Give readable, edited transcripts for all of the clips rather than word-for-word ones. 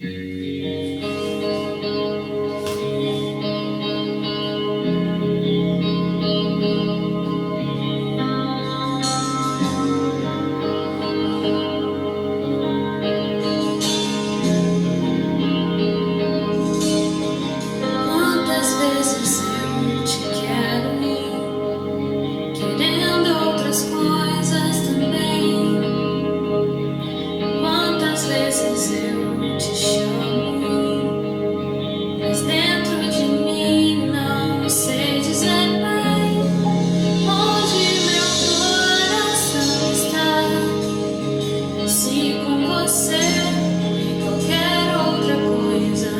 Quantas vezes eu te quero ir, querendo outras coisas também. Quantas vezes eu te chamo, mas dentro de mim não sei dizer bem onde meu coração está. Se com você e qualquer outra coisa,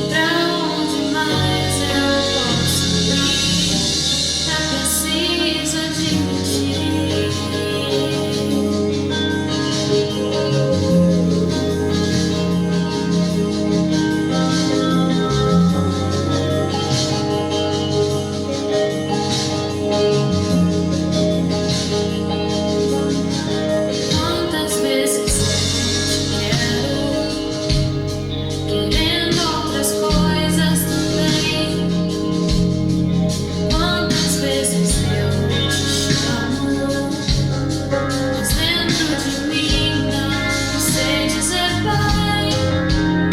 pra onde mais eu posso ir? É preciso admitir. Quantas vezes eu te quero, querendo outras coisas também. Quantas vezes eu te chamo, mas dentro de mim não sei dizer bem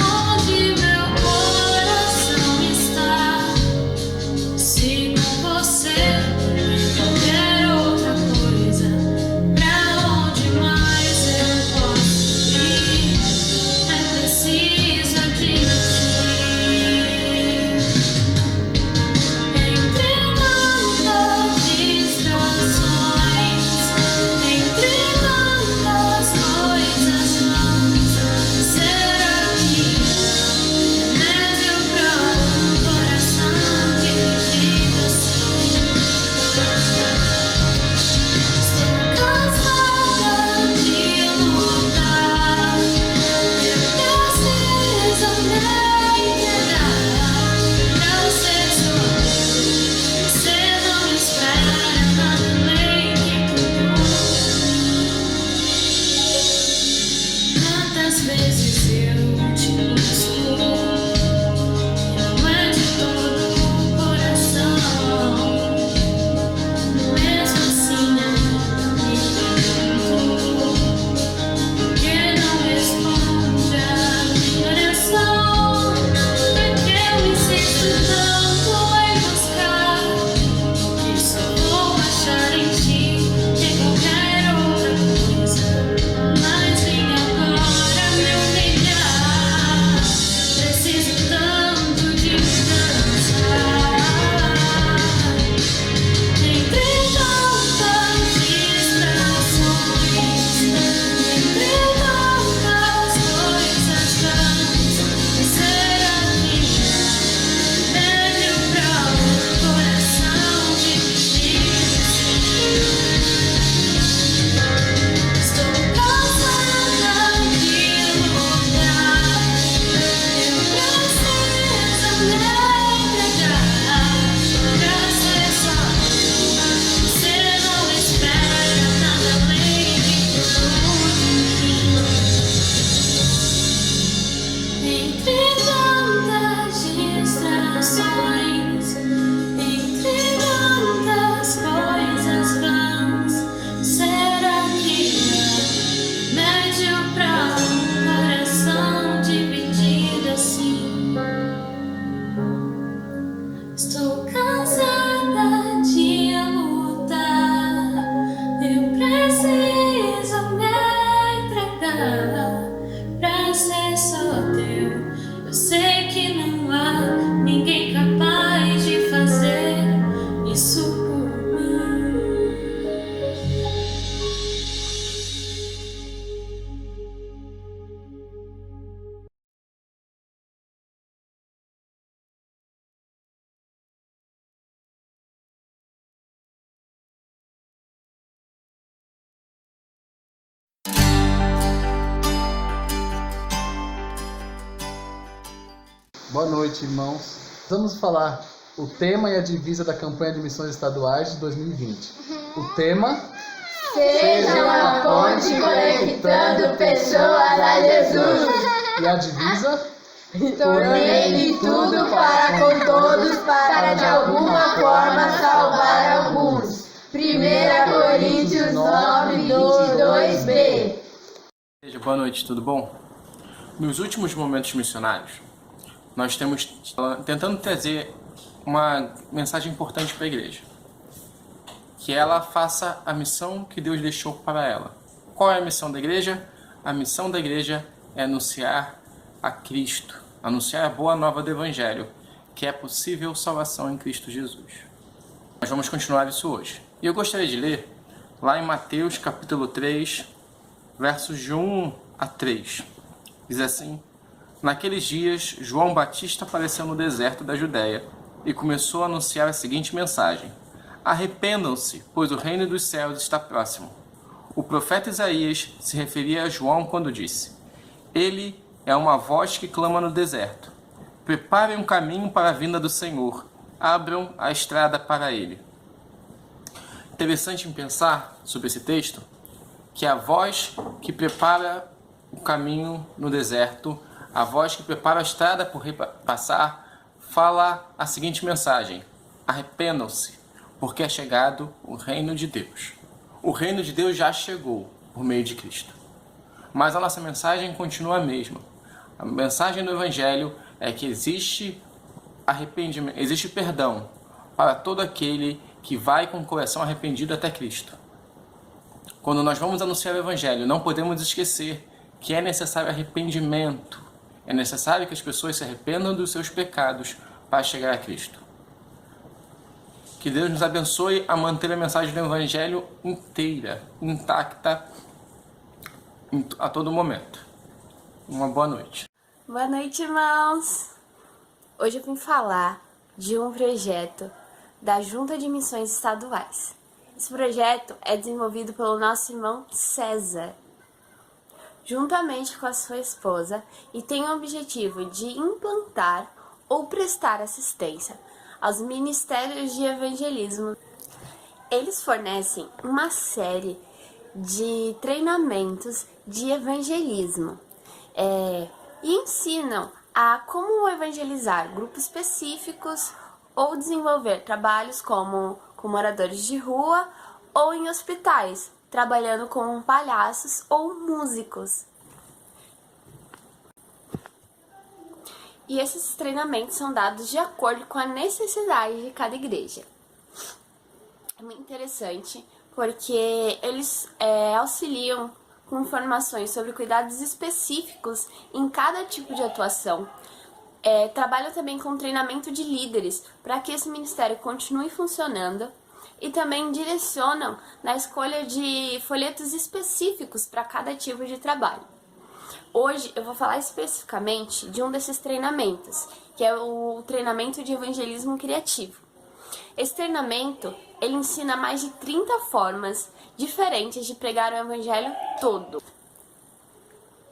onde meu coração está. Se com você e qualquer outra coisa, pra onde mais eu posso ir? É preciso admitir. Entre tantas distrações, entre tantas coisas vãs, será que remédio pra um coração dividido assim? Estou cansada de lutar, eu preciso me entregar pra ser sua. Você não espera nada além que tudo. Quantas vezes eu te busco, não é de todo o coração. Mesmo assim ainda me pergunto, por que não responde a minha oração? Por que eu insisto tanto em buscar o que só vou achar em ti e qualquer outra coisa? Mas vem agora me humilhar, preciso tanto de mudança. Entre tantas distrações, entre tantas coisas vãs, será que remédio pra um coração dividido? Estou cansada de lutar, eu preciso me entregar pra ser só. Você não espera nada além de tudo. Entre tantas distrações, entre tantas coisas vãs, será que há remédio pra um coração dividido assim? Estou cansada de lutar, eu preciso me entregar pra ser só teu. Eu sei que não há ninguém capaz de fazer isso por mim. Boa noite, irmãos. Vamos falar o tema e a divisa da campanha de missões estaduais de 2020. O tema: Seja uma ponte conectando pessoas a Jesus. E a divisa? Tornei-lhe tudo para com todos, para de alguma forma salvar alguns. 1 Coríntios 9, 22b. Boa noite, tudo bom? Nos últimos momentos missionários, nós temos tentando trazer uma mensagem importante para a igreja. Que ela faça a missão que Deus deixou para ela. Qual é a missão da igreja? A missão da igreja é anunciar a Cristo, anunciar a boa nova do Evangelho, que é possível salvação em Cristo Jesus. Nós vamos continuar isso hoje. E eu gostaria de ler lá em Mateus capítulo 3, versos de 1 a 3. Diz assim: Naqueles dias, João Batista apareceu no deserto da Judéia e começou a anunciar a seguinte mensagem: Arrependam-se, pois o reino dos céus está próximo. O profeta Isaías se referia a João quando disse: Ele é uma voz que clama no deserto. Preparem um caminho para a vinda do Senhor. Abram a estrada para ele. Interessante em pensar sobre esse texto que a voz que prepara o caminho no deserto, a voz que prepara a estrada por passar, fala a seguinte mensagem: arrependam-se, porque é chegado o reino de Deus. O reino de Deus já chegou por meio de Cristo. Mas a nossa mensagem continua a mesma. A mensagem do Evangelho é que existe arrependimento, existe perdão para todo aquele que vai com o coração arrependido até Cristo. Quando nós vamos anunciar o Evangelho, não podemos esquecer que é necessário arrependimento. É necessário que as pessoas se arrependam dos seus pecados para chegar a Cristo. Que Deus nos abençoe a manter a mensagem do Evangelho inteira, intacta, a todo momento. Uma boa noite. Boa noite, irmãos! Hoje eu vim falar de um projeto da Junta de Missões Estaduais. Esse projeto é desenvolvido pelo nosso irmão César, juntamente com a sua esposa, e tem o objetivo de implantar ou prestar assistência aos ministérios de evangelismo. Eles fornecem uma série de treinamentos de evangelismo e ensinam a como evangelizar grupos específicos ou desenvolver trabalhos como com moradores de rua ou em hospitais, trabalhando com palhaços ou músicos. E esses treinamentos são dados de acordo com a necessidade de cada igreja. É muito interessante porque eles auxiliam com informações sobre cuidados específicos em cada tipo de atuação. Trabalham também com treinamento de líderes para que esse ministério continue funcionando e também direcionam na escolha de folhetos específicos para cada tipo de trabalho. Hoje eu vou falar especificamente de um desses treinamentos, que é o treinamento de evangelismo criativo. Esse treinamento, ele ensina mais de 30 formas diferentes de pregar o evangelho todo,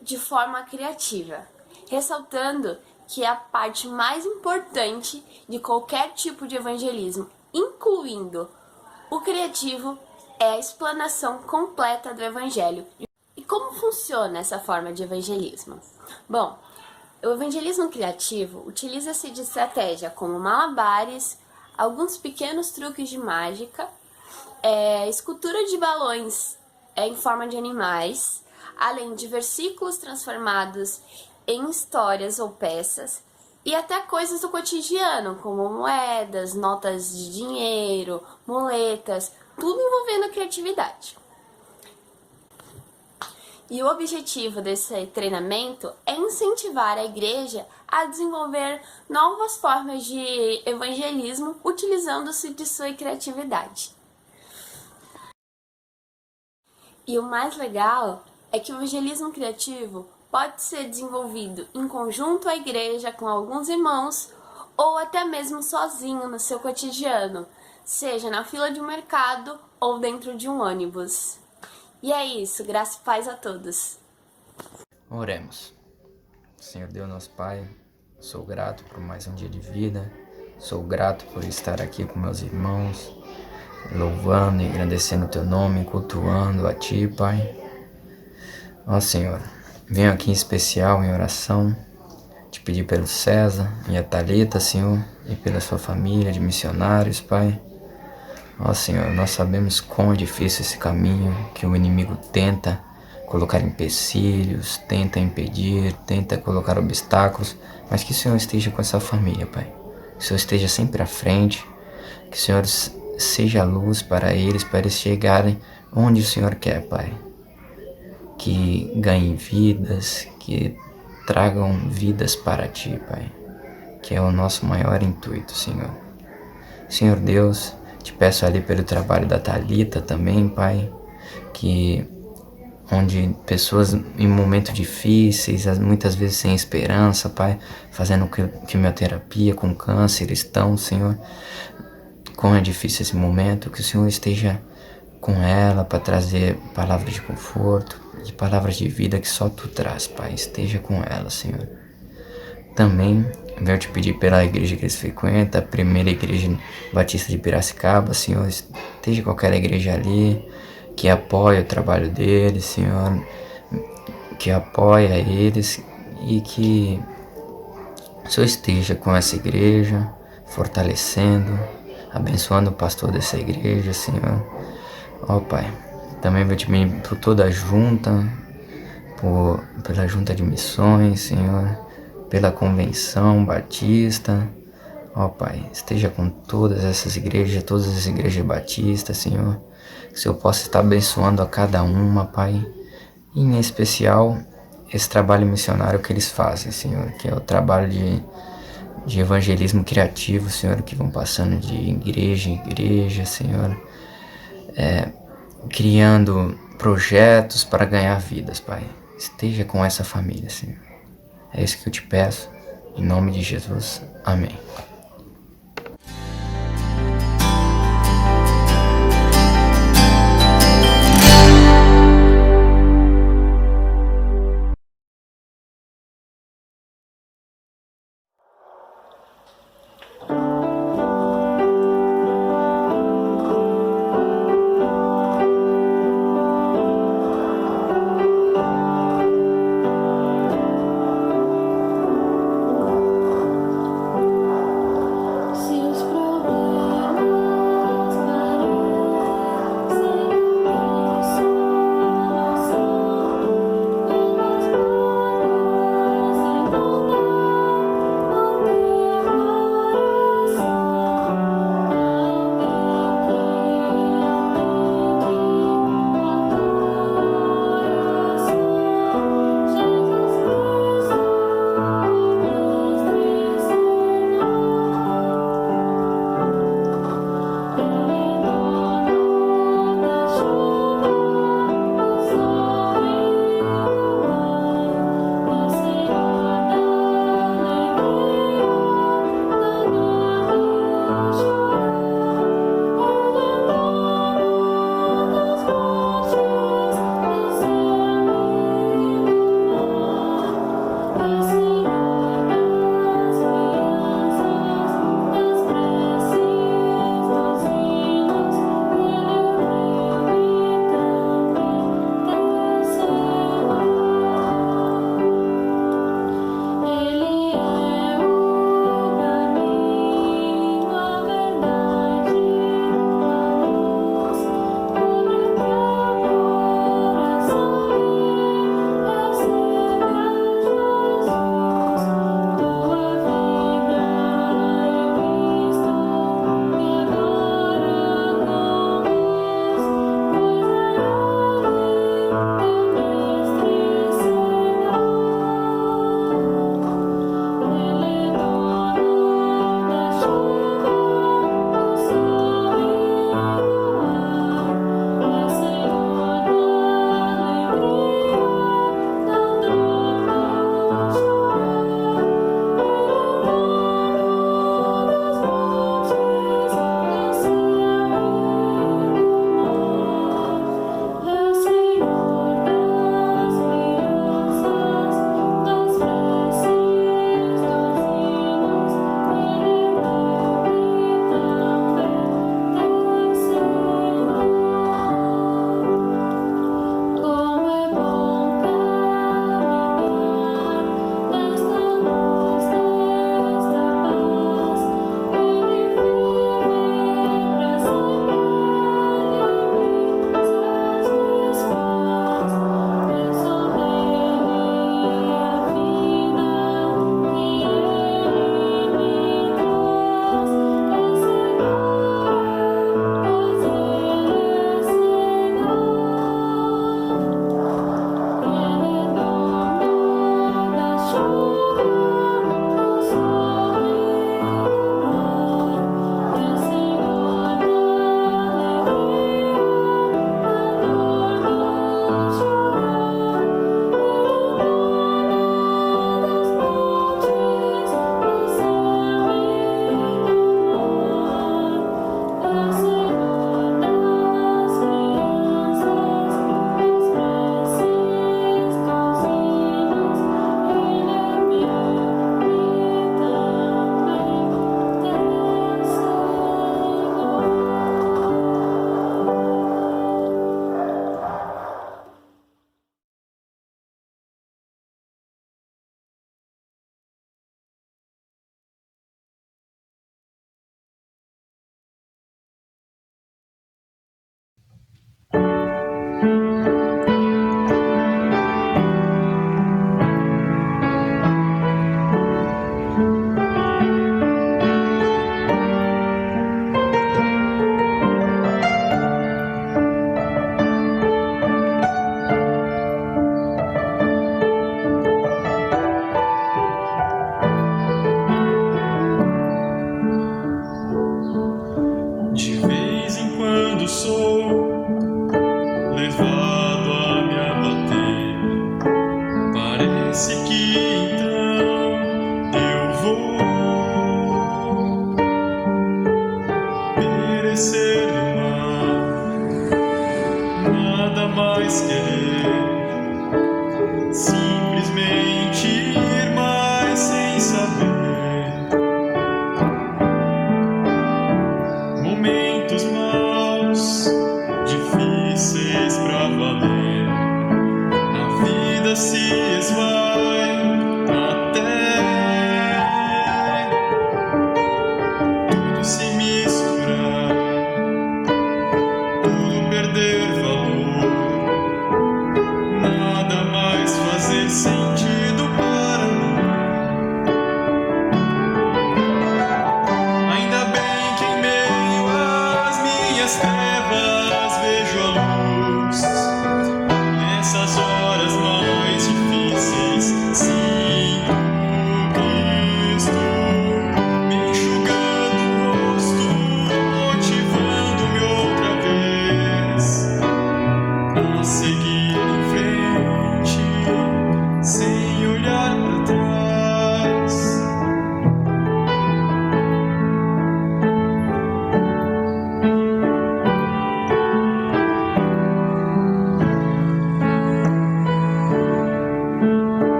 de forma criativa, ressaltando que a parte mais importante de qualquer tipo de evangelismo, incluindo o criativo, é a explanação completa do evangelho. E como funciona essa forma de evangelismo? Bom, o evangelismo criativo utiliza-se de estratégia como malabares, alguns pequenos truques de mágica, escultura de balões em forma de animais, além de versículos transformados em histórias ou peças, e até coisas do cotidiano, como moedas, notas de dinheiro, muletas, tudo envolvendo a criatividade. E o objetivo desse treinamento é incentivar a igreja a desenvolver novas formas de evangelismo utilizando-se de sua criatividade. E o mais legal é que o evangelismo criativo pode ser desenvolvido em conjunto à igreja com alguns irmãos ou até mesmo sozinho no seu cotidiano, seja na fila de um mercado ou dentro de um ônibus. E é isso, graça e paz a todos. Oremos. Senhor Deus, nosso Pai, sou grato por mais um dia de vida, sou grato por estar aqui com meus irmãos, louvando e agradecendo o Teu nome, cultuando a Ti, Pai. Ó Senhor, Venho aqui em especial em oração, te pedir pelo César e a Thalita, Senhor, e pela sua família de missionários, Pai. Ó Senhor, nós sabemos quão é difícil esse caminho, que o inimigo tenta colocar empecilhos, tenta impedir, tenta colocar obstáculos, mas que o Senhor esteja com essa família, Pai. Que o Senhor esteja sempre à frente, que o Senhor seja a luz para eles chegarem onde o Senhor quer, Pai. Que ganhem vidas, que tragam vidas para Ti, Pai, que é o nosso maior intuito, Senhor. Senhor Deus, te peço ali pelo trabalho da Thalita também, Pai, que onde pessoas em momentos difíceis, muitas vezes sem esperança, Pai, fazendo quimioterapia com câncer, estão, Senhor, como é difícil esse momento, que o Senhor esteja com ela para trazer palavras de conforto e palavras de vida que só Tu traz, Pai. Esteja com ela, Senhor. Também venho te pedir pela igreja que eles frequentam, a primeira igreja batista de Piracicaba, Senhor. Esteja com aquela igreja ali, que apoia o trabalho deles, Senhor. Que apoia eles e que o Senhor esteja com essa igreja, fortalecendo, abençoando o pastor dessa igreja, Senhor. Ó Pai, também vou te pedir por toda a junta, pela junta de missões, Senhor, pela convenção batista. Ó Pai, esteja com todas essas igrejas batistas, Senhor. Que o Senhor possa estar abençoando a cada uma, Pai. E em especial, esse trabalho missionário que eles fazem, Senhor, que é o trabalho de evangelismo criativo, Senhor, que vão passando de igreja em igreja, Senhor, criando projetos para ganhar vidas, Pai. Esteja com essa família, Senhor. É isso que eu te peço, em nome de Jesus. Amém.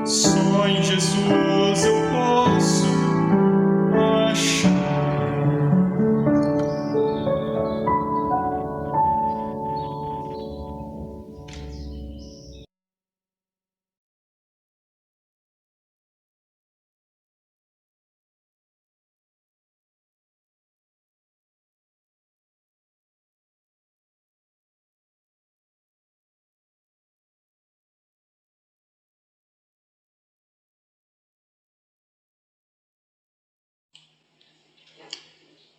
Só em Jesus eu posso achar.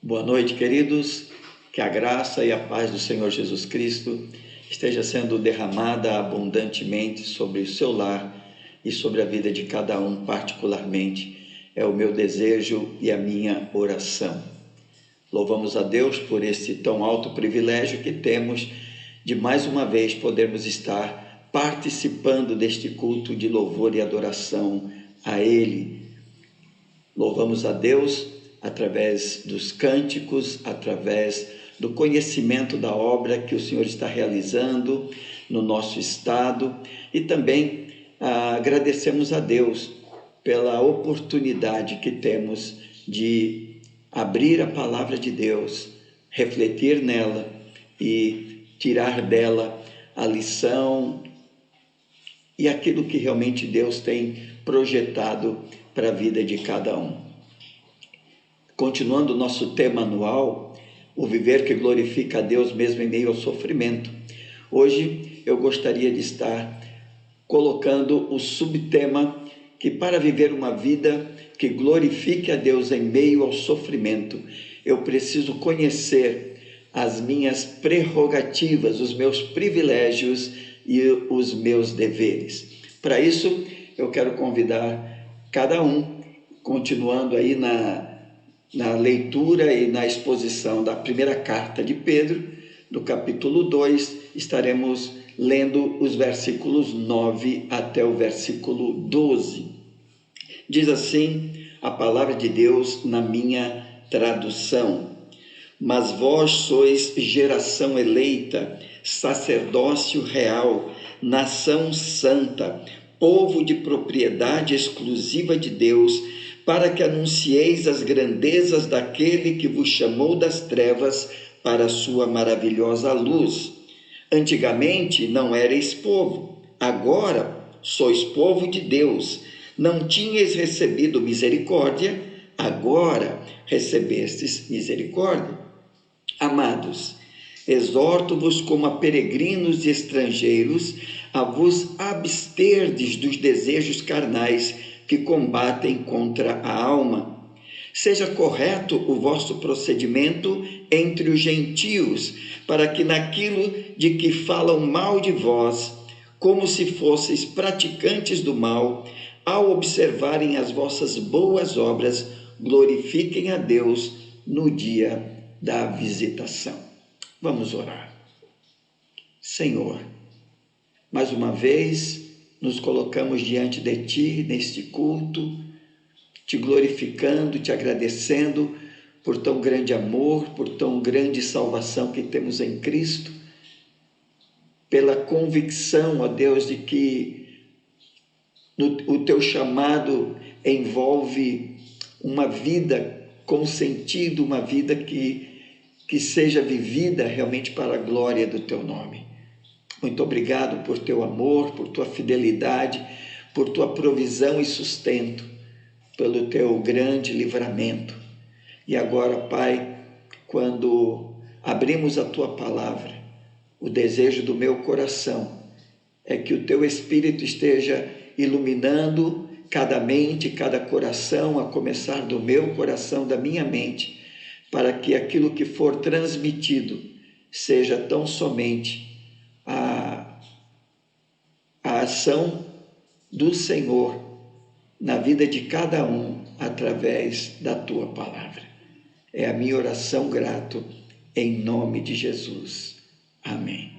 Boa noite, queridos. Que a graça e a paz do Senhor Jesus Cristo esteja sendo derramada abundantemente sobre o seu lar e sobre a vida de cada um particularmente. É o meu desejo e a minha oração. Louvamos a Deus por esse tão alto privilégio que temos de mais uma vez podermos estar participando deste culto de louvor e adoração a Ele. Louvamos a Deus através dos cânticos, através do conhecimento da obra que o Senhor está realizando no nosso estado e também agradecemos a Deus pela oportunidade que temos de abrir a palavra de Deus, refletir nela e tirar dela a lição e aquilo que realmente Deus tem projetado para a vida de cada um. Continuando o nosso tema anual, o viver que glorifica a Deus mesmo em meio ao sofrimento. Hoje eu gostaria de estar colocando o subtema que para viver uma vida que glorifique a Deus em meio ao sofrimento, eu preciso conhecer as minhas prerrogativas, os meus privilégios e os meus deveres. Para isso, eu quero convidar cada um, continuando aí na leitura e na exposição da primeira carta de Pedro, do capítulo 2, estaremos lendo os versículos 9 até o versículo 12. Diz assim a palavra de Deus na minha tradução: Mas vós sois geração eleita, sacerdócio real, nação santa, povo de propriedade exclusiva de Deus, para que anuncieis as grandezas daquele que vos chamou das trevas para a sua maravilhosa luz. Antigamente não erais povo, agora sois povo de Deus. Não tinhais recebido misericórdia, agora recebestes misericórdia. Amados, exorto-vos como a peregrinos e estrangeiros a vos absterdes dos desejos carnais que combatem contra a alma. Seja correto o vosso procedimento entre os gentios, para que naquilo de que falam mal de vós, como se fosseis praticantes do mal, ao observarem as vossas boas obras, glorifiquem a Deus no dia da visitação. Vamos orar. Senhor, mais uma vez nos colocamos diante de Ti neste culto, Te glorificando, Te agradecendo por tão grande amor, por tão grande salvação que temos em Cristo, pela convicção, ó Deus, de que o Teu chamado envolve uma vida com sentido, uma vida que seja vivida realmente para a glória do Teu nome. Muito obrigado por Teu amor, por Tua fidelidade, por Tua provisão e sustento, pelo Teu grande livramento. E agora, Pai, quando abrimos a Tua palavra, o desejo do meu coração é que o Teu Espírito esteja iluminando cada mente, cada coração, a começar do meu coração, da minha mente, para que aquilo que for transmitido seja tão somente a ação do Senhor na vida de cada um através da Tua palavra. É a minha oração grato em nome de Jesus. Amém.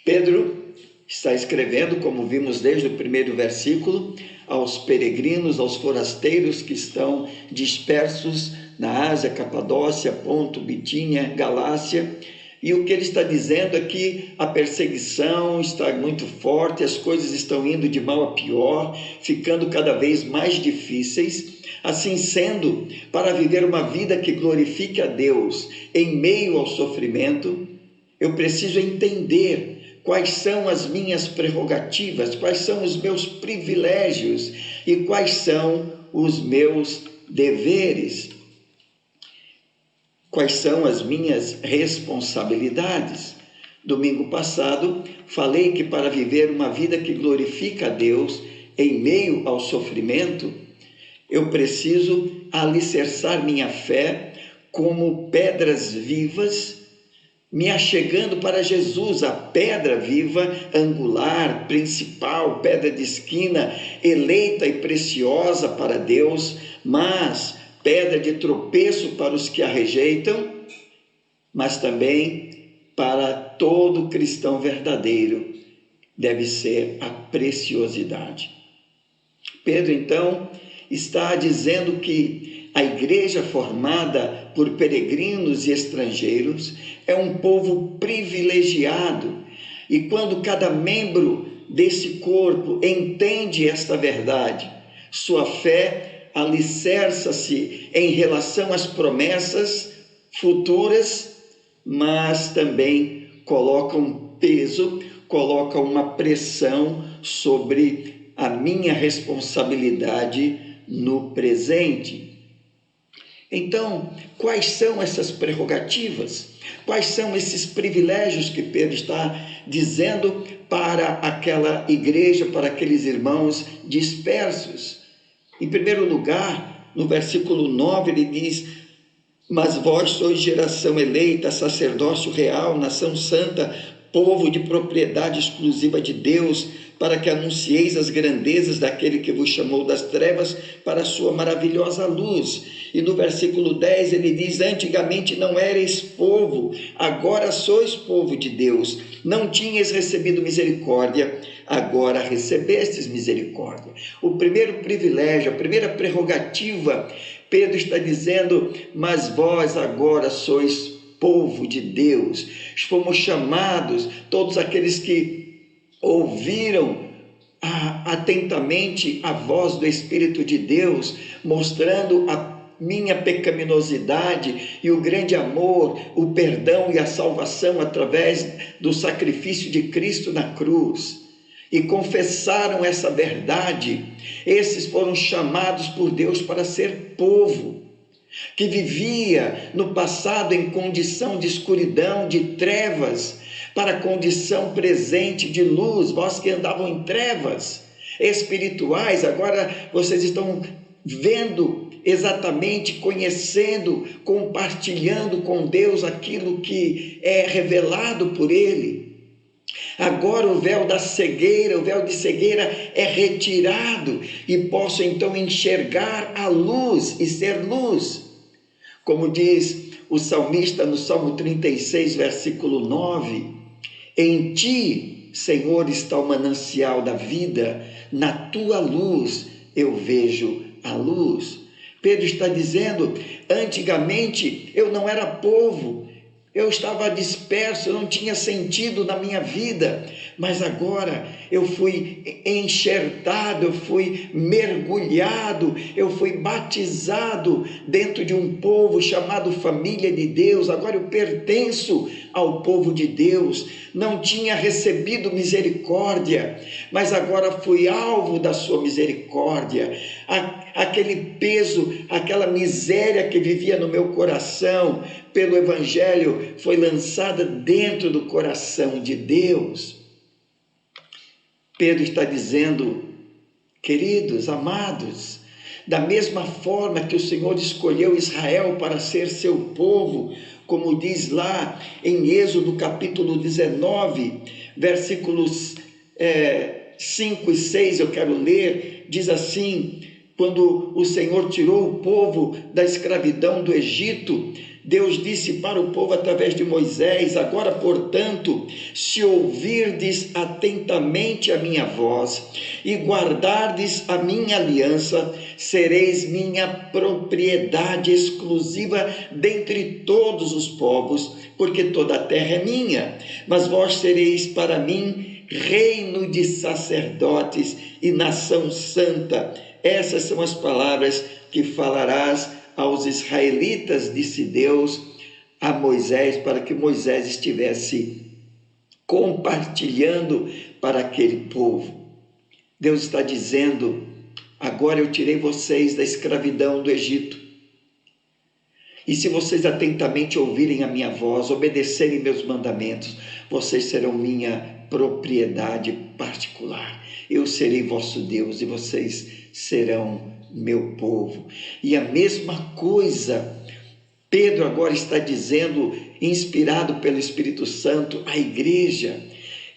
Pedro está escrevendo, como vimos desde o primeiro versículo, aos peregrinos, aos forasteiros que estão dispersos na Ásia, Capadócia, Ponto, Bitínia, Galácia, E o que ele está dizendo é que a perseguição está muito forte, as coisas estão indo de mal a pior, ficando cada vez mais difíceis. Assim sendo, para viver uma vida que glorifique a Deus em meio ao sofrimento, eu preciso entender quais são as minhas prerrogativas, quais são os meus privilégios e quais são os meus deveres, quais são as minhas responsabilidades. Domingo passado, falei que para viver uma vida que glorifica a Deus em meio ao sofrimento, eu preciso alicerçar minha fé como pedras vivas, me achegando para Jesus, a pedra viva, angular, principal, pedra de esquina, eleita e preciosa para Deus, mas pedra de tropeço para os que a rejeitam, mas também para todo cristão verdadeiro deve ser a preciosidade. Pedro, então, está dizendo que a igreja formada por peregrinos e estrangeiros é um povo privilegiado, e quando cada membro desse corpo entende esta verdade, sua fé alicerça-se em relação às promessas futuras, mas também coloca um peso, coloca uma pressão sobre a minha responsabilidade no presente. Então, quais são essas prerrogativas? Quais são esses privilégios que Pedro está dizendo para aquela igreja, para aqueles irmãos dispersos? Em primeiro lugar, no versículo 9, ele diz: mas vós sois geração eleita, sacerdócio real, nação santa, povo de propriedade exclusiva de Deus, para que anuncieis as grandezas daquele que vos chamou das trevas para a sua maravilhosa luz. E no versículo 10 ele diz: antigamente não erais povo, agora sois povo de Deus. Não tinhas recebido misericórdia, agora recebestes misericórdia. O primeiro privilégio, a primeira prerrogativa, Pedro está dizendo: mas vós agora sois povo de Deus. Fomos chamados, todos aqueles que ouviram atentamente a voz do Espírito de Deus, mostrando a minha pecaminosidade e o grande amor, o perdão e a salvação através do sacrifício de Cristo na cruz, e confessaram essa verdade. Esses foram chamados por Deus para ser povo, que vivia no passado em condição de escuridão, de trevas, para a condição presente de luz. Vós que andavam em trevas espirituais, agora vocês estão vendo exatamente, conhecendo, compartilhando com Deus aquilo que é revelado por Ele. Agora o véu da cegueira, o véu de cegueira é retirado e posso então enxergar a luz e ser luz. Como diz o salmista no Salmo 36, versículo 9: em ti, Senhor, está o manancial da vida, na tua luz eu vejo a luz. Pedro está dizendo: antigamente eu não era povo, eu estava disperso, eu não tinha sentido na minha vida, mas agora eu fui enxertado, eu fui mergulhado, eu fui batizado dentro de um povo chamado família de Deus. Agora eu pertenço ao povo de Deus. Não tinha recebido misericórdia, mas agora fui alvo da sua misericórdia. Aquele peso, aquela miséria que vivia no meu coração, pelo Evangelho, foi lançada dentro do coração de Deus. Pedro está dizendo: queridos, amados, da mesma forma que o Senhor escolheu Israel para ser seu povo, como diz lá em Êxodo capítulo 19, versículos 5 e 6, eu quero ler, diz assim: quando o Senhor tirou o povo da escravidão do Egito, Deus disse para o povo através de Moisés: agora, portanto, se ouvirdes atentamente a minha voz e guardardes a minha aliança, sereis minha propriedade exclusiva dentre todos os povos, porque toda a terra é minha. Mas vós sereis para mim reino de sacerdotes e nação santa. Essas são as palavras que falarás aos israelitas, disse Deus a Moisés, para que Moisés estivesse compartilhando para aquele povo. Deus está dizendo: agora eu tirei vocês da escravidão do Egito, e se vocês atentamente ouvirem a minha voz, obedecerem meus mandamentos, vocês serão minha propriedade particular. Eu serei vosso Deus e vocês serão meu povo. E a mesma coisa Pedro agora está dizendo, inspirado pelo Espírito Santo, à igreja.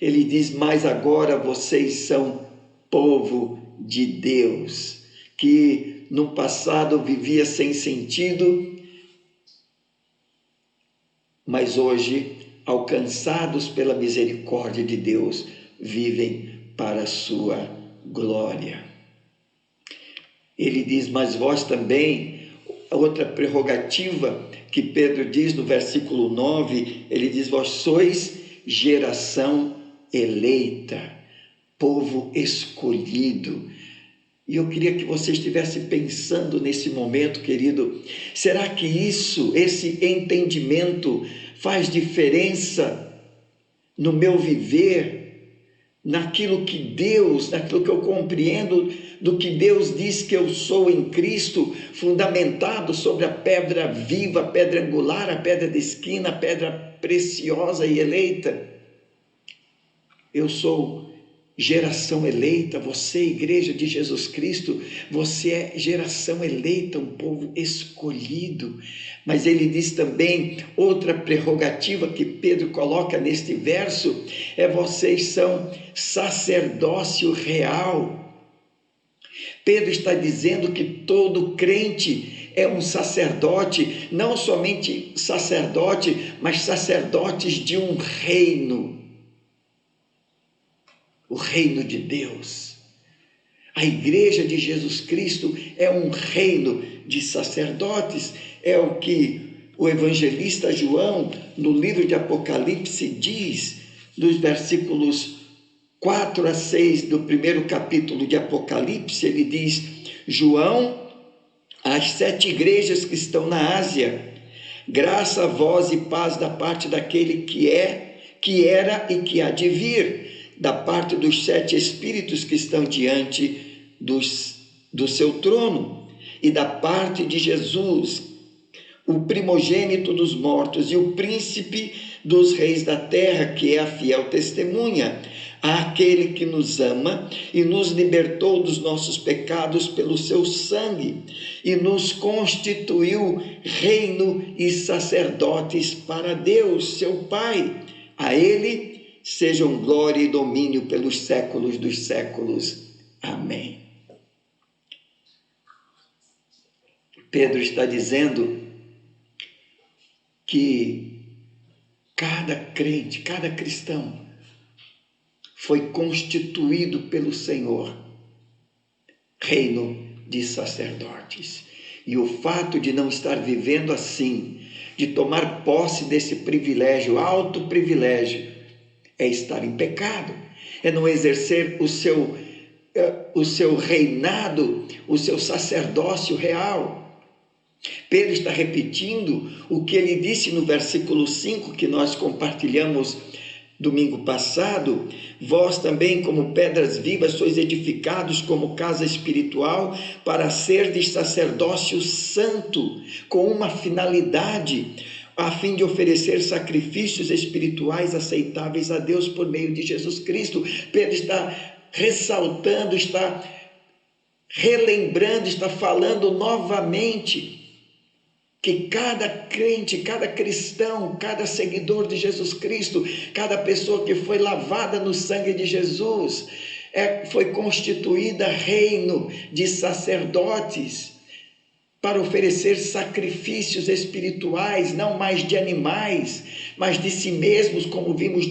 Ele diz: mas agora vocês são povo de Deus, que no passado vivia sem sentido, mas hoje, alcançados pela misericórdia de Deus, vivem para a sua glória. Ele diz: mas vós também, outra prerrogativa que Pedro diz no versículo 9, ele diz: vós sois geração eleita, povo escolhido. E eu queria que você estivesse pensando nesse momento, querido, será que esse entendimento faz diferença no meu viver, naquilo que eu compreendo do que Deus diz que eu sou em Cristo, fundamentado sobre a pedra viva, a pedra angular, a pedra de esquina, a pedra preciosa e eleita? Eu sou geração eleita, você, igreja de Jesus Cristo, você é geração eleita, um povo escolhido. Mas ele diz também, outra prerrogativa que Pedro coloca neste verso, vocês são sacerdócio real. Pedro está dizendo que todo crente é um sacerdote, não somente sacerdote, mas sacerdotes de um reino, o reino de Deus. A igreja de Jesus Cristo é um reino de sacerdotes, é o que o evangelista João, no livro de Apocalipse, diz, nos versículos 4 a 6 do primeiro capítulo de Apocalipse. Ele diz: João, às 7 igrejas que estão na Ásia, graça a vós e paz da parte daquele que é, que era e que há de vir, da parte dos 7 espíritos que estão diante do seu trono, e da parte de Jesus, o primogênito dos mortos e o príncipe dos reis da terra, que é a fiel testemunha, àquele que nos ama e nos libertou dos nossos pecados pelo seu sangue e nos constituiu reino e sacerdotes para Deus, seu Pai. A ele sejam glória e domínio pelos séculos dos séculos. Amém. Pedro está dizendo que cada crente, cada cristão foi constituído pelo Senhor reino de sacerdotes. E o fato de não estar vivendo assim, de tomar posse desse privilégio, alto privilégio, é estar em pecado, é não exercer o seu reinado, o seu sacerdócio real. Pedro está repetindo o que ele disse no versículo 5, que nós compartilhamos domingo passado: vós também, como pedras vivas, sois edificados como casa espiritual para serdes sacerdócio santo, com uma finalidade, a fim de oferecer sacrifícios espirituais aceitáveis a Deus por meio de Jesus Cristo. Pedro está ressaltando, está relembrando, está falando novamente que cada crente, cada cristão, cada seguidor de Jesus Cristo, cada pessoa que foi lavada no sangue de Jesus, foi constituída reino de sacerdotes, para oferecer sacrifícios espirituais, não mais de animais, mas de si mesmos, como vimos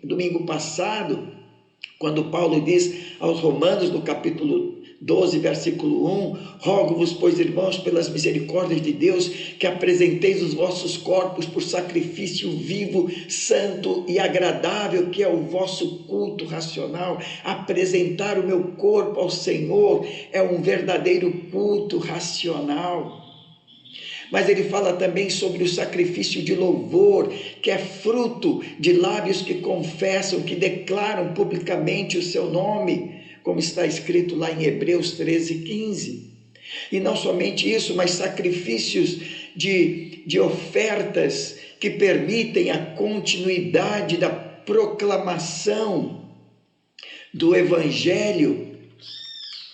domingo passado, quando Paulo diz aos Romanos, no capítulo 12, versículo 1, rogo-vos, pois, irmãos, pelas misericórdias de Deus, que apresenteis os vossos corpos por sacrifício vivo, santo e agradável, que é o vosso culto racional. Apresentar o meu corpo ao Senhor é um verdadeiro culto racional. Mas ele fala também sobre o sacrifício de louvor, que é fruto de lábios que confessam, que declaram publicamente o seu nome, como está escrito lá em Hebreus 13:15. E não somente isso, mas sacrifícios de ofertas que permitem a continuidade da proclamação do Evangelho.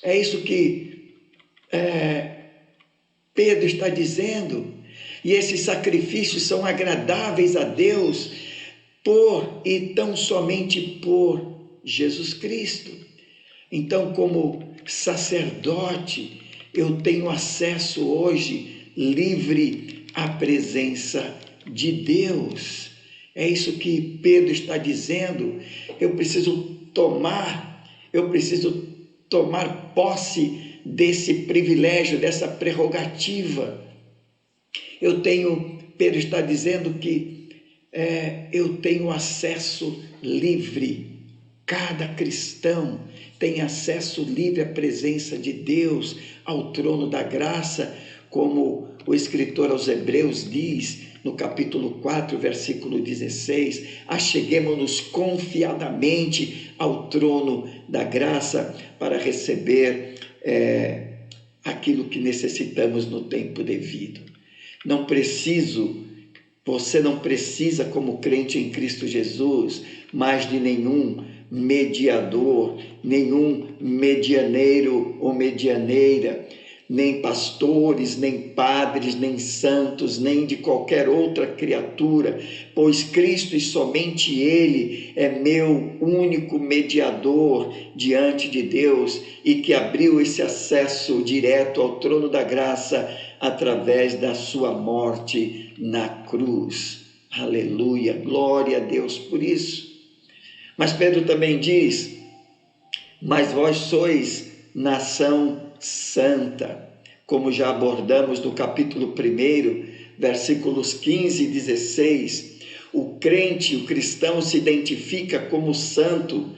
É isso que Pedro está dizendo. E esses sacrifícios são agradáveis a Deus por e tão somente por Jesus Cristo. Então, como sacerdote, eu tenho acesso hoje livre à presença de Deus. É isso que Pedro está dizendo. Eu preciso tomar posse desse privilégio, dessa prerrogativa. Pedro está dizendo que eu tenho acesso livre. Cada cristão tem acesso livre à presença de Deus, ao trono da graça, como o escritor aos Hebreus diz, no capítulo 4, versículo 16, acheguemo-nos confiadamente ao trono da graça para receber aquilo que necessitamos no tempo devido. Você não precisa, como crente em Cristo Jesus, mais de nenhum mediador, nenhum medianeiro ou medianeira, nem pastores, nem padres, nem santos, nem de qualquer outra criatura, pois Cristo e somente Ele é meu único mediador diante de Deus e que abriu esse acesso direto ao trono da graça através da sua morte na cruz. Aleluia, glória a Deus por isso. Mas Pedro também diz, mas vós sois nação santa, como já abordamos no capítulo 1, versículos 15 e 16, o cristão se identifica como santo,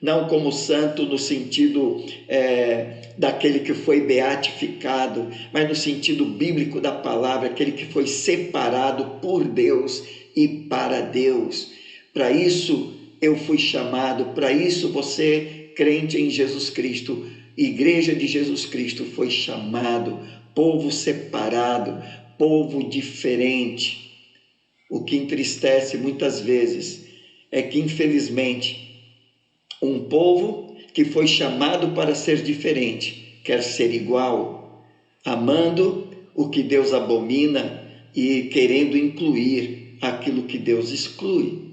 não como santo no sentido daquele que foi beatificado, mas no sentido bíblico da palavra, aquele que foi separado por Deus e para Deus. Para isso eu fui chamado, para isso você, crente em Jesus Cristo, Igreja de Jesus Cristo, foi chamado, povo separado, povo diferente. O que entristece muitas vezes é que, infelizmente, um povo que foi chamado para ser diferente, quer ser igual, amando o que Deus abomina e querendo incluir aquilo que Deus exclui.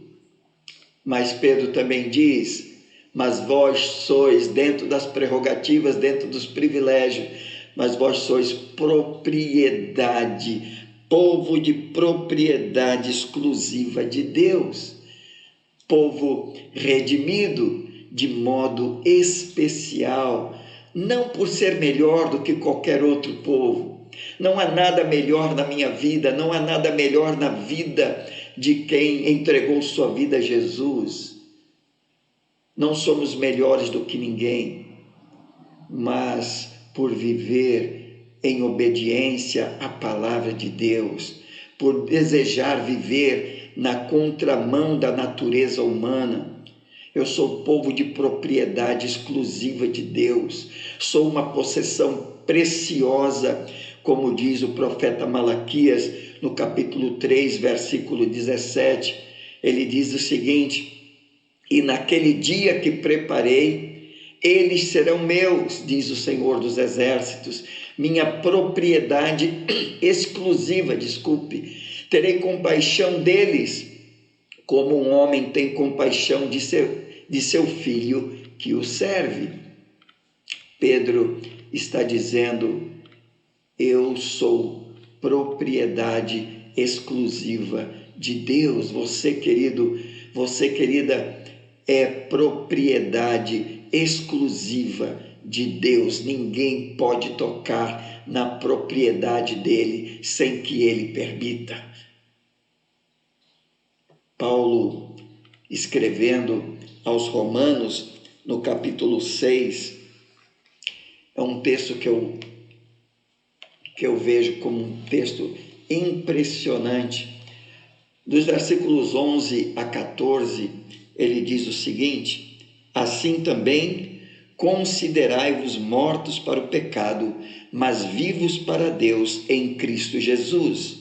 Mas Pedro também diz, mas vós sois, dentro das prerrogativas, dentro dos privilégios, mas vós sois propriedade, povo de propriedade exclusiva de Deus, povo redimido de modo especial, não por ser melhor do que qualquer outro povo. Não há nada melhor na minha vida, não há nada melhor na vida de quem entregou sua vida a Jesus. Não somos melhores do que ninguém, mas por viver em obediência à palavra de Deus, por desejar viver na contramão da natureza humana. Eu sou povo de propriedade exclusiva de Deus, sou uma possessão preciosa, como diz o profeta Malaquias, no capítulo 3, versículo 17, ele diz o seguinte, e naquele dia que preparei, eles serão meus, diz o Senhor dos Exércitos, minha propriedade exclusiva, terei compaixão deles, como um homem tem compaixão de seu filho que o serve. Pedro está dizendo Eu sou propriedade exclusiva de Deus. Você, querido, você, querida, é propriedade exclusiva de Deus. Ninguém pode tocar na propriedade dele sem que ele permita. Paulo, escrevendo aos Romanos, no capítulo 6, é um texto que eu vejo como um texto impressionante. Dos versículos 11 a 14, ele diz o seguinte: assim também considerai-vos mortos para o pecado, mas vivos para Deus em Cristo Jesus.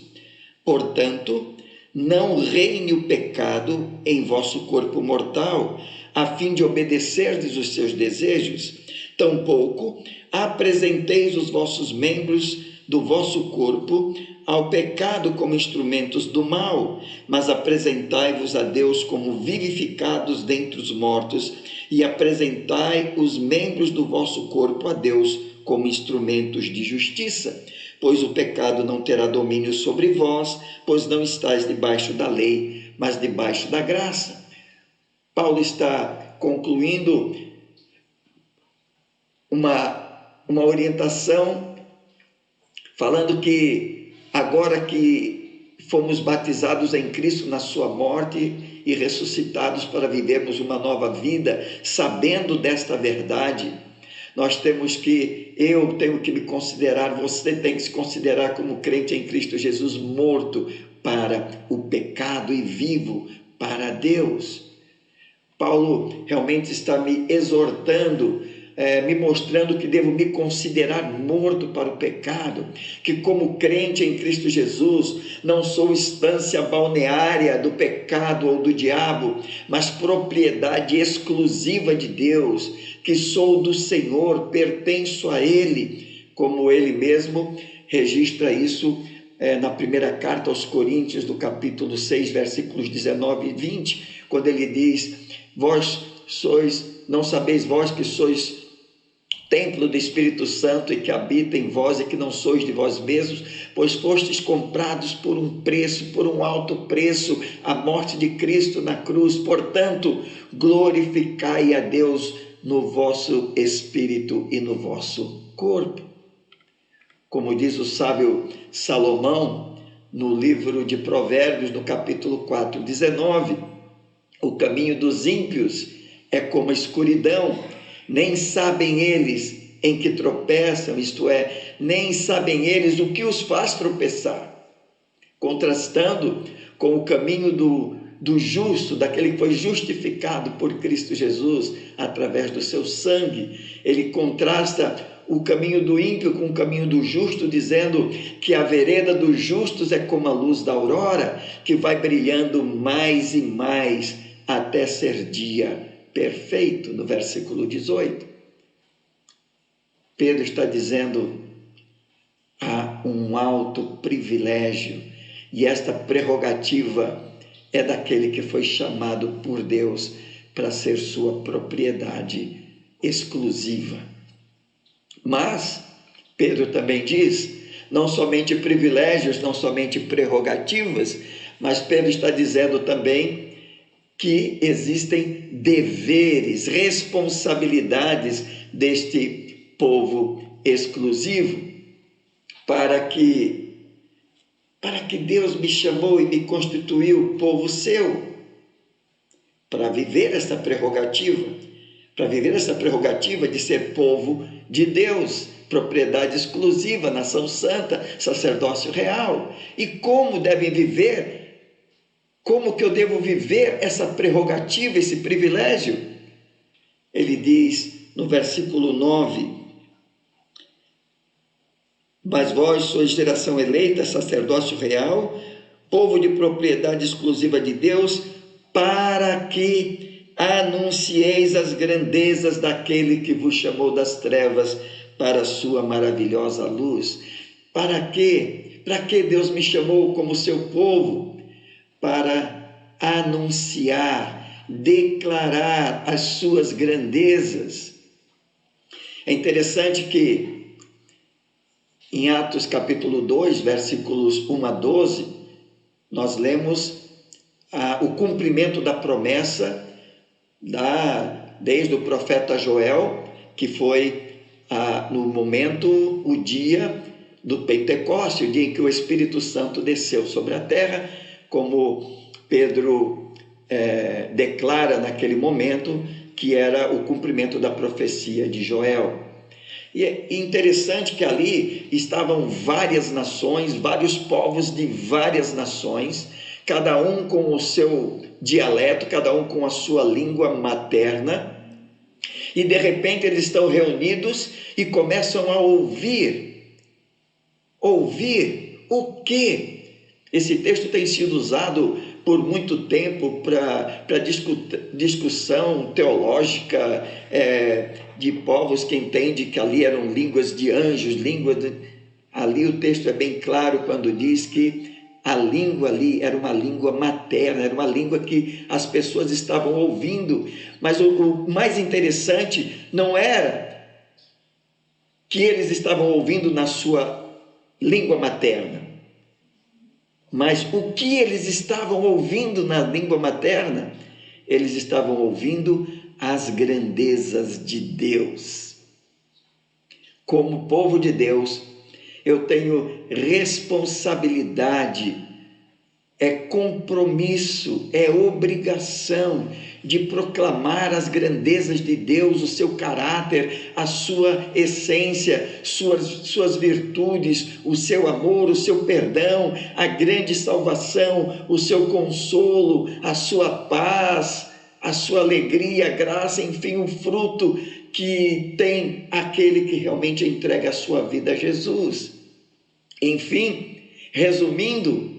Portanto, não reine o pecado em vosso corpo mortal, a fim de obedecerdes os seus desejos. Tampouco apresenteis os vossos membros do vosso corpo ao pecado como instrumentos do mal, mas apresentai-vos a Deus como vivificados dentre os mortos, e apresentai os membros do vosso corpo a Deus como instrumentos de justiça. Pois o pecado não terá domínio sobre vós, pois não estáis debaixo da lei, mas debaixo da graça. Paulo está concluindo uma orientação, falando que agora que fomos batizados em Cristo na sua morte e ressuscitados para vivermos uma nova vida, sabendo desta verdade, eu tenho que me considerar, você tem que se considerar como crente em Cristo Jesus, morto para o pecado e vivo para Deus. Paulo realmente está me exortando, me mostrando que devo me considerar morto para o pecado, que como crente em Cristo Jesus, não sou instância balneária do pecado ou do diabo, mas propriedade exclusiva de Deus, que sou do Senhor, pertenço a Ele, como Ele mesmo registra isso na primeira carta aos Coríntios, do capítulo 6, versículos 19 e 20, quando ele diz: não sabeis vós que sois templo do Espírito Santo e que habita em vós e que não sois de vós mesmos, pois fostes comprados por um preço, por um alto preço, a morte de Cristo na cruz. Portanto, glorificai a Deus no vosso espírito e no vosso corpo. Como diz o sábio Salomão, no livro de Provérbios, no capítulo 4, 19, o caminho dos ímpios é como a escuridão, nem sabem eles em que tropeçam, isto é, nem sabem eles o que os faz tropeçar. Contrastando com o caminho do justo, daquele que foi justificado por Cristo Jesus através do seu sangue, ele contrasta o caminho do ímpio com o caminho do justo, dizendo que a vereda dos justos é como a luz da aurora, que vai brilhando mais e mais até ser dia perfeito, no versículo 18. Pedro está dizendo: há um alto privilégio, e esta prerrogativa é daquele que foi chamado por Deus para ser sua propriedade exclusiva. Mas Pedro também diz, não somente privilégios, não somente prerrogativas, mas Pedro está dizendo também que existem deveres, responsabilidades deste povo exclusivo, para que Deus me chamou e me constituiu povo seu, para viver essa prerrogativa, de ser povo de Deus, propriedade exclusiva, nação santa, sacerdócio real. E como devem viver? Como que eu devo viver essa prerrogativa, esse privilégio? Ele diz no versículo 9: mas vós sois geração eleita, sacerdócio real, povo de propriedade exclusiva de Deus, para que anuncieis as grandezas daquele que vos chamou das trevas para a sua maravilhosa luz. Para quê? Para que Deus me chamou como seu povo? Para anunciar, declarar as suas grandezas. É interessante que Em Atos capítulo 2, versículos 1 a 12, nós lemos o cumprimento da promessa desde o profeta Joel, que foi no momento, o dia do Pentecoste, o dia em que o Espírito Santo desceu sobre a terra, como Pedro declara naquele momento que era o cumprimento da profecia de Joel. E é interessante que ali estavam várias nações, vários povos de várias nações, cada um com o seu dialeto, cada um com a sua língua materna, e de repente eles estão reunidos e começam a ouvir o que? Esse texto tem sido usado por muito tempo para discussão teológica de povos que entendem que ali eram línguas de anjos, ali o texto é bem claro quando diz que a língua ali era uma língua materna, era uma língua que as pessoas estavam ouvindo, mas o mais interessante não era que eles estavam ouvindo na sua língua materna, mas o que eles estavam ouvindo na língua materna? Eles estavam ouvindo as grandezas de Deus. Como povo de Deus, eu tenho responsabilidade, é compromisso, é obrigação de proclamar as grandezas de Deus, o seu caráter, a sua essência, suas virtudes, o seu amor, o seu perdão, a grande salvação, o seu consolo, a sua paz, a sua alegria, a graça, enfim, o fruto que tem aquele que realmente entrega a sua vida a Jesus. Enfim, resumindo,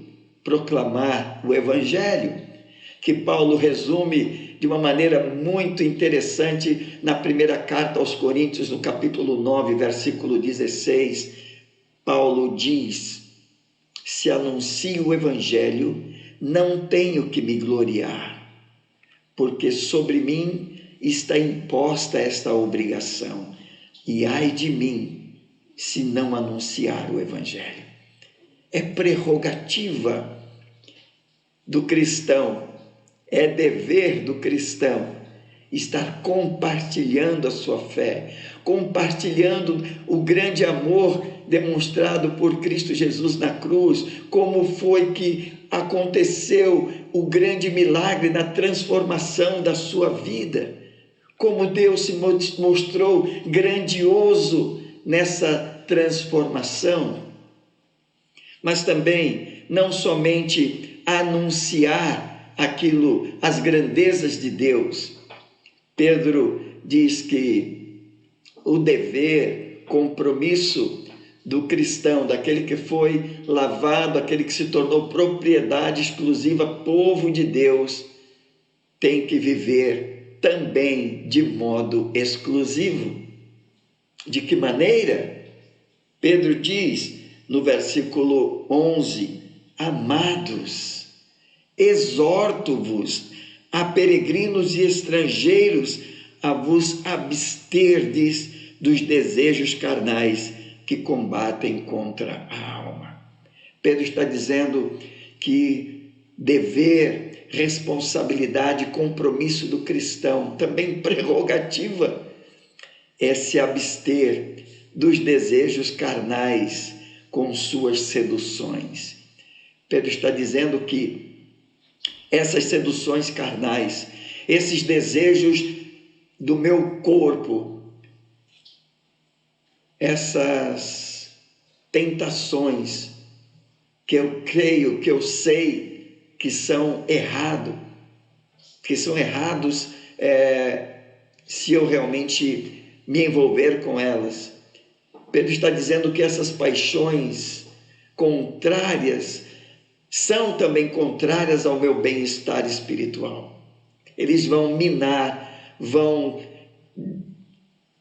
proclamar o Evangelho, que Paulo resume de uma maneira muito interessante na primeira carta aos Coríntios, no capítulo 9, versículo 16. Paulo diz: se anuncio o Evangelho, não tenho que me gloriar, porque sobre mim está imposta esta obrigação, e ai de mim se não anunciar o Evangelho. É prerrogativa do cristão, é dever do cristão estar compartilhando a sua fé, compartilhando o grande amor demonstrado por Cristo Jesus na cruz, como foi que aconteceu o grande milagre na transformação da sua vida, como Deus se mostrou grandioso nessa transformação. Mas também não somente anunciar as grandezas de Deus. Pedro diz que o dever, compromisso do cristão, daquele que foi lavado, aquele que se tornou propriedade exclusiva, povo de Deus, tem que viver também de modo exclusivo. De que maneira? Pedro diz no versículo 11: amados, exorto-vos a peregrinos e estrangeiros a vos absterdes dos desejos carnais que combatem contra a alma. Pedro está dizendo que dever, responsabilidade, compromisso do cristão, também prerrogativa, é se abster dos desejos carnais com suas seduções. Pedro está dizendo que essas seduções carnais, esses desejos do meu corpo, essas tentações que eu creio, que eu sei que são errados se eu realmente me envolver com elas. Pedro está dizendo que essas paixões contrárias são também contrárias ao meu bem-estar espiritual. Eles vão minar, vão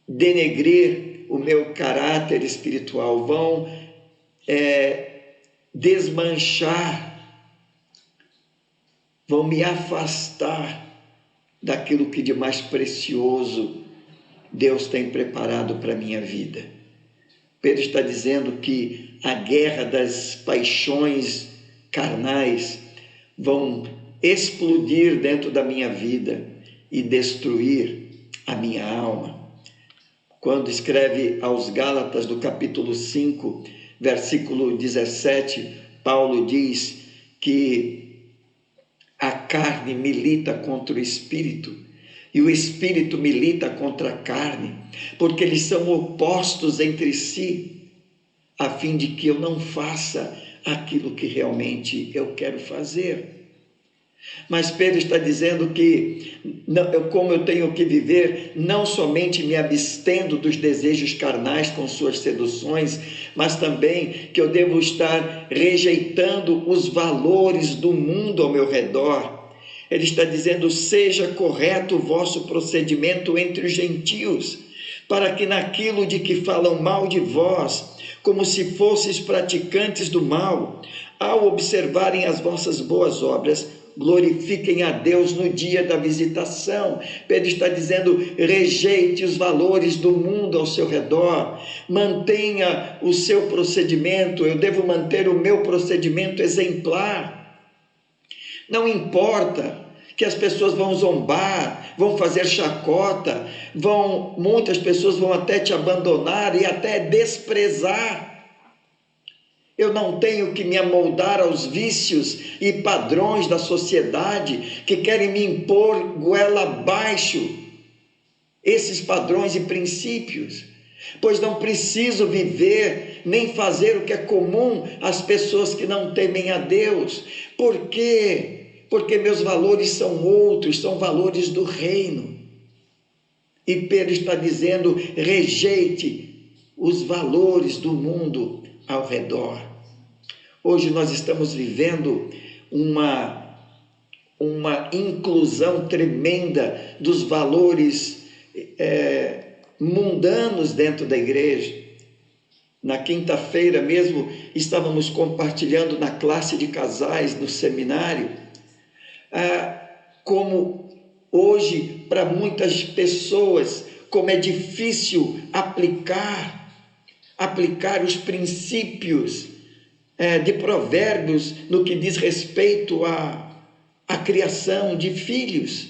denegrir o meu caráter espiritual, vão desmanchar, vão me afastar daquilo que de mais precioso Deus tem preparado para a minha vida. Pedro está dizendo que a guerra das paixões carnais vão explodir dentro da minha vida e destruir a minha alma. Quando escreve aos Gálatas, do capítulo 5, versículo 17, Paulo diz que a carne milita contra o espírito e o espírito milita contra a carne, porque eles são opostos entre si, a fim de que eu não faça aquilo que realmente eu quero fazer. Mas Pedro está dizendo que, como eu tenho que viver, não somente me abstendo dos desejos carnais com suas seduções, mas também que eu devo estar rejeitando os valores do mundo ao meu redor. Ele está dizendo: seja correto o vosso procedimento entre os gentios, para que naquilo de que falam mal de vós, como se fosseis praticantes do mal, ao observarem as vossas boas obras, glorifiquem a Deus no dia da visitação. Pedro está dizendo: rejeite os valores do mundo ao seu redor, mantenha o seu procedimento. Eu devo manter o meu procedimento exemplar. Não importa que as pessoas vão zombar, vão fazer chacota, muitas pessoas vão até te abandonar e até desprezar. Eu não tenho que me amoldar aos vícios e padrões da sociedade que querem me impor goela abaixo esses padrões e princípios, pois não preciso viver nem fazer o que é comum às pessoas que não temem a Deus. Por quê? Porque meus valores são outros, são valores do reino. E Pedro está dizendo: rejeite os valores do mundo ao redor. Hoje nós estamos vivendo uma inclusão tremenda dos valores mundanos dentro da igreja. Na quinta-feira mesmo estávamos compartilhando na classe de casais do seminário como hoje para muitas pessoas como é difícil aplicar os princípios de Provérbios no que diz respeito à criação de filhos.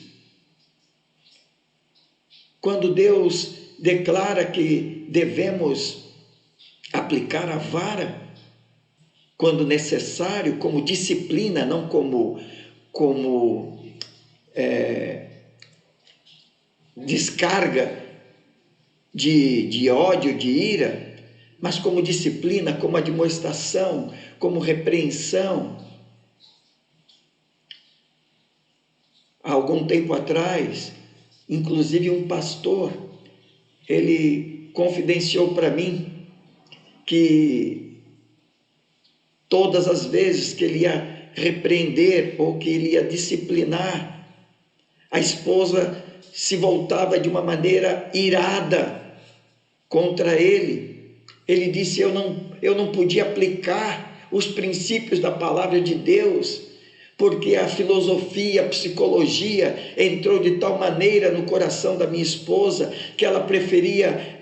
Quando Deus declara que devemos aplicar a vara quando necessário, como disciplina, não como descarga de ódio, de ira, mas como disciplina, como admoestação, como repreensão. Há algum tempo atrás, inclusive um pastor, ele confidenciou para mim que todas as vezes que ele ia repreender ou que ele ia disciplinar, a esposa se voltava de uma maneira irada contra ele. Ele disse: eu não podia aplicar os princípios da palavra de Deus, porque a filosofia, a psicologia entrou de tal maneira no coração da minha esposa que ela preferia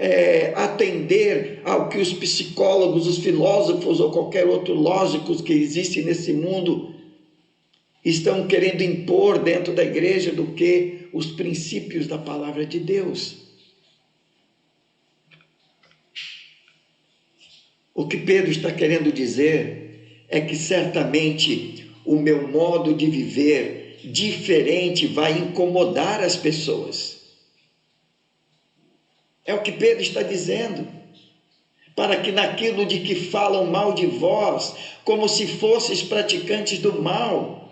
atender ao que os psicólogos, os filósofos ou qualquer outro lógicos que existe nesse mundo estão querendo impor dentro da igreja do que os princípios da palavra de Deus. O que Pedro está querendo dizer é que certamente o meu modo de viver diferente vai incomodar as pessoas. É o que Pedro está dizendo. Para que naquilo de que falam mal de vós, como se fosseis praticantes do mal.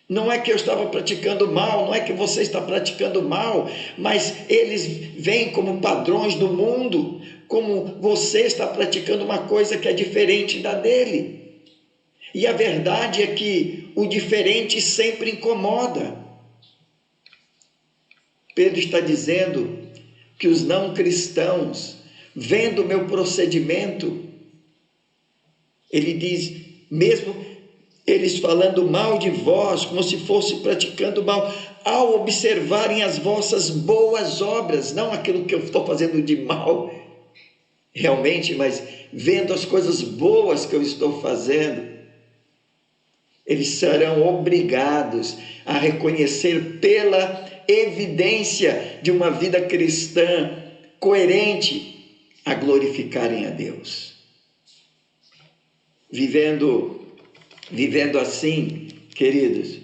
Não é que eu estava praticando mal, não é que você está praticando mal, mas eles vêm como padrões do mundo, como você está praticando uma coisa que é diferente da dele. E a verdade é que o diferente sempre incomoda. Pedro está dizendo que os não cristãos, vendo o meu procedimento, ele diz, mesmo eles falando mal de vós, como se fosse praticando mal, ao observarem as vossas boas obras, não aquilo que eu estou fazendo de mal, realmente, mas vendo as coisas boas que eu estou fazendo, eles serão obrigados a reconhecer pela evidência de uma vida cristã coerente a glorificarem a Deus. Vivendo assim, queridos,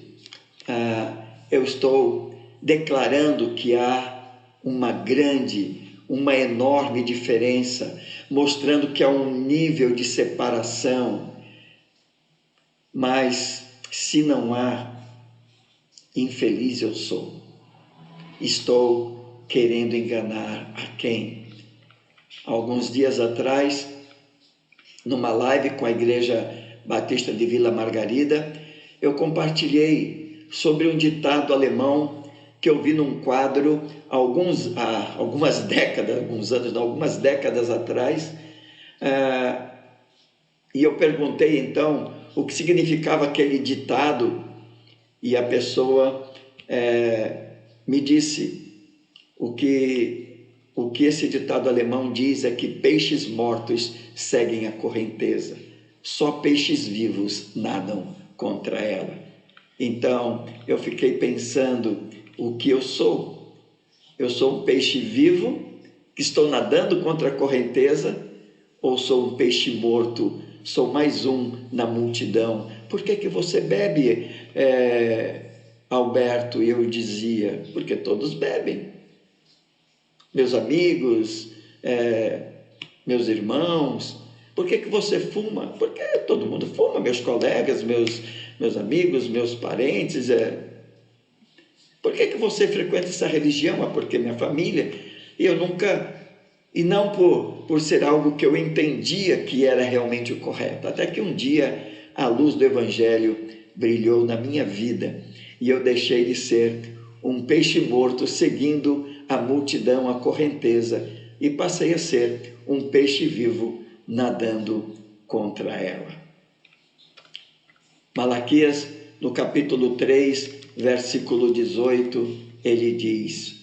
eu estou declarando que há uma enorme diferença, mostrando que há um nível de separação. Mas se não há, infeliz eu sou. Estou querendo enganar a quem? Alguns dias atrás, numa live com a Igreja Batista de Vila Margarida, eu compartilhei sobre um ditado alemão que eu vi num quadro algumas décadas atrás, e eu perguntei então o que significava aquele ditado, e a pessoa me disse o que esse ditado alemão diz é que peixes mortos seguem a correnteza, só peixes vivos nadam contra ela. Então eu fiquei pensando o que eu sou. Eu sou um peixe vivo que estou nadando contra a correnteza, ou sou um peixe morto, sou mais um na multidão? Por que você bebe, Alberto? E eu dizia, porque todos bebem. Meus amigos, meus irmãos. Por que você fuma? Porque todo mundo fuma, meus colegas, meus amigos, meus parentes. Por que você frequenta essa religião? Porque minha família. E eu nunca... E não por ser algo que eu entendia que era realmente o correto. Até que um dia a luz do Evangelho brilhou na minha vida e eu deixei de ser um peixe morto seguindo a multidão, a correnteza, e passei a ser um peixe vivo nadando contra ela. Malaquias, no capítulo 3, versículo 18, ele diz: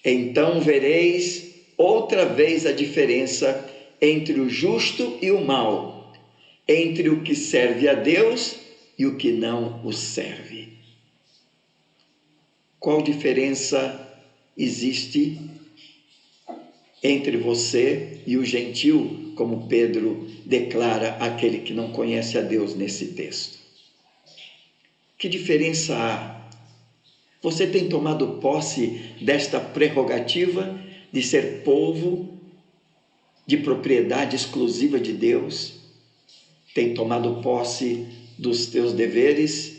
então vereis outra vez a diferença entre o justo e o mau, entre o que serve a Deus e o que não o serve. Qual diferença existe entre você e o gentil, como Pedro declara aquele que não conhece a Deus nesse texto? Que diferença há? Você tem tomado posse desta prerrogativa de ser povo de propriedade exclusiva de Deus? Tem tomado posse dos teus deveres,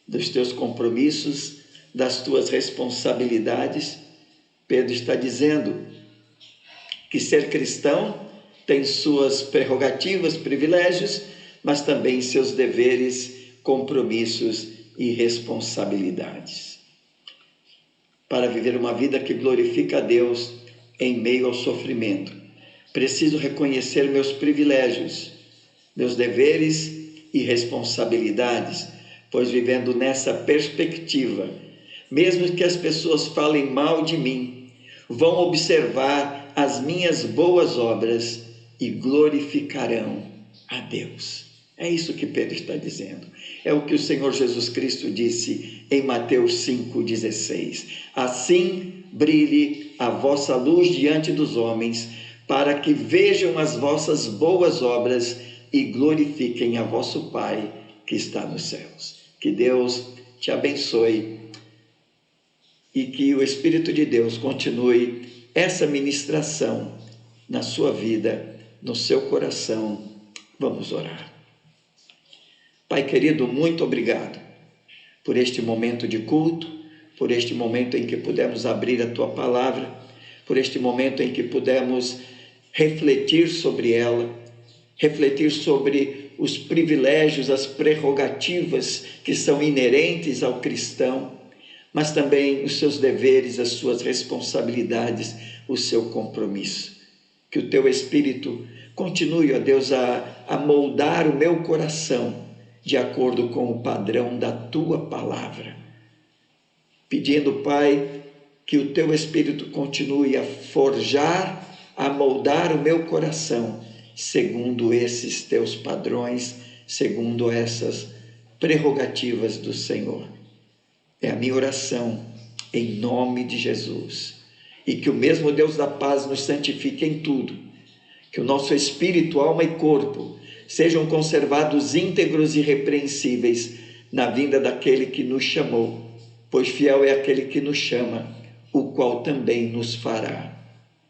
dos teus compromissos, das tuas responsabilidades? Pedro está dizendo que ser cristão tem suas prerrogativas, privilégios, mas também seus deveres, compromissos e responsabilidades. Para viver uma vida que glorifica a Deus em meio ao sofrimento, preciso reconhecer meus privilégios, meus deveres e responsabilidades, pois vivendo nessa perspectiva, mesmo que as pessoas falem mal de mim, vão observar as minhas boas obras e glorificarão a Deus. É isso que Pedro está dizendo. É o que o Senhor Jesus Cristo disse em Mateus 5,16. Assim brilhe a vossa luz diante dos homens, para que vejam as vossas boas obras e glorifiquem a vosso Pai que está nos céus. Que Deus te abençoe e que o Espírito de Deus continue essa ministração na sua vida, no seu coração. Vamos orar. Pai querido, muito obrigado por este momento de culto, por este momento em que pudemos abrir a Tua palavra, por este momento em que pudemos refletir sobre ela, refletir sobre os privilégios, as prerrogativas que são inerentes ao cristão, mas também os seus deveres, as suas responsabilidades, o seu compromisso. Que o Teu Espírito continue, ó Deus, a moldar o meu coração de acordo com o padrão da Tua palavra. Pedindo, Pai, que o Teu Espírito continue a forjar a moldar o meu coração segundo esses teus padrões, segundo essas prerrogativas do Senhor. É a minha oração em nome de Jesus. E que o mesmo Deus da paz nos santifique em tudo. Que o nosso espírito, alma e corpo sejam conservados íntegros e irrepreensíveis na vinda daquele que nos chamou, pois fiel é aquele que nos chama, o qual também nos fará.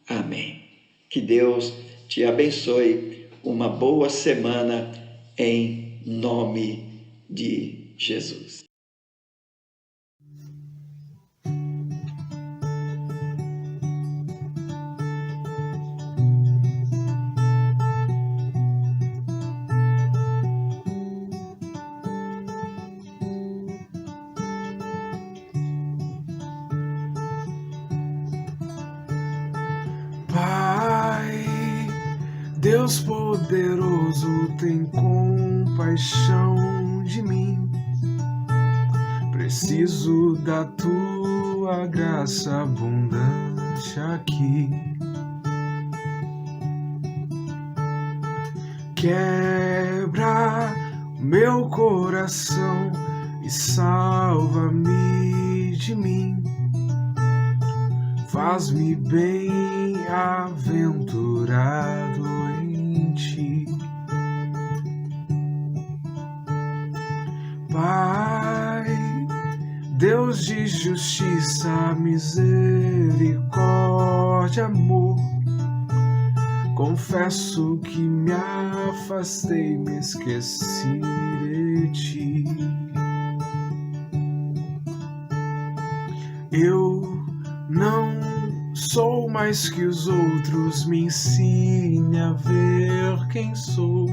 Amém. Que Deus te abençoe. Uma boa semana em nome de Jesus. Pai, Deus poderoso, tem compaixão de mim. Preciso da tua graça abundante aqui. Quebra o meu coração e salva-me de mim. Faz-me bem-aventurado em ti. Pai, Deus de justiça, misericórdia, amor, confesso que me afastei, me esqueci de ti. Eu não sou mais que os outros, me ensine a ver quem sou.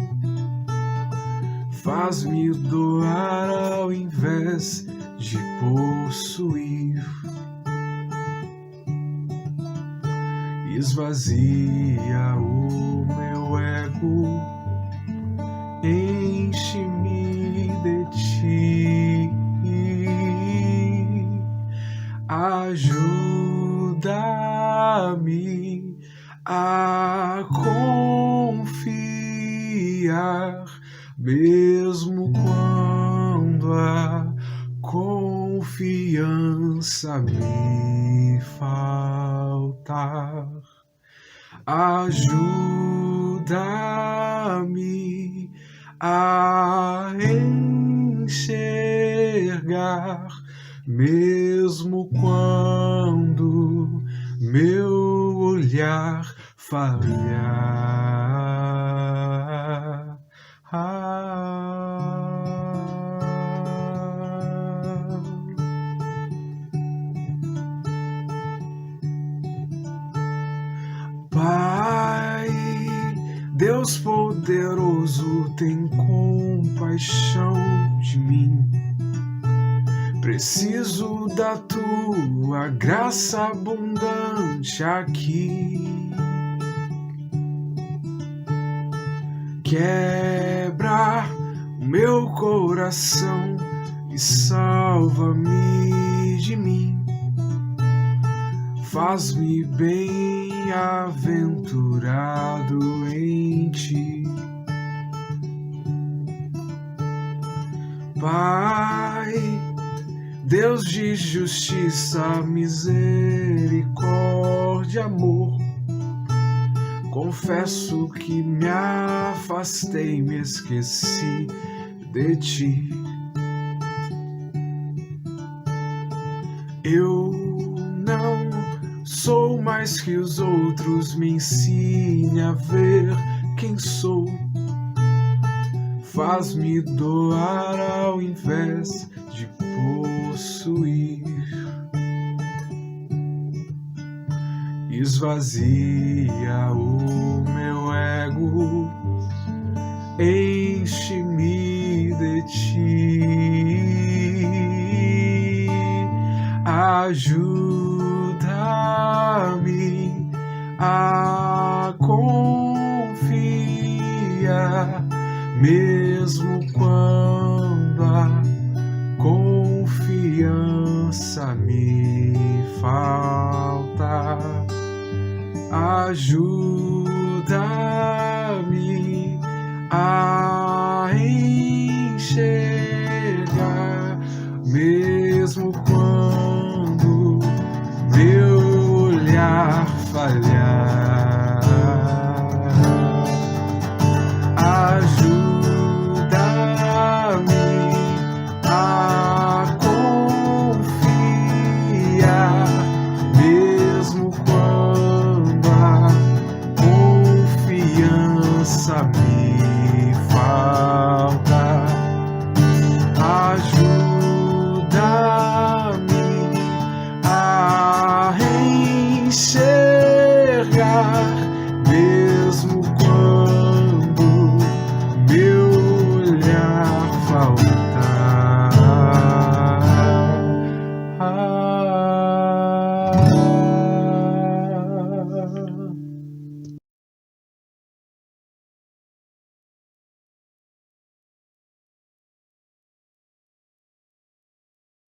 Faz-me doar ao invés de possuir. Esvazia o meu ego, enche-me de ti. Ajuda-me a confiar, mesmo quando a confiança me faltar. Ajuda-me a enxergar, mesmo quando meu olhar falhar. Pai, Deus poderoso, tem compaixão de mim. Preciso da tua graça abundante aqui. Quebra o meu coração e salva-me de mim. Faz-me bem-aventurado em ti. Pai, Deus de justiça, misericórdia, amor, confesso que me afastei, me esqueci de ti. Eu não sou mais que os outros, me ensine a ver quem sou. Faz-me doar ao invés de possuir. Esvazia o meu ego, enche-me de ti. Ajuda-me a confiar, mesmo quando a confiança me falta. ajuda.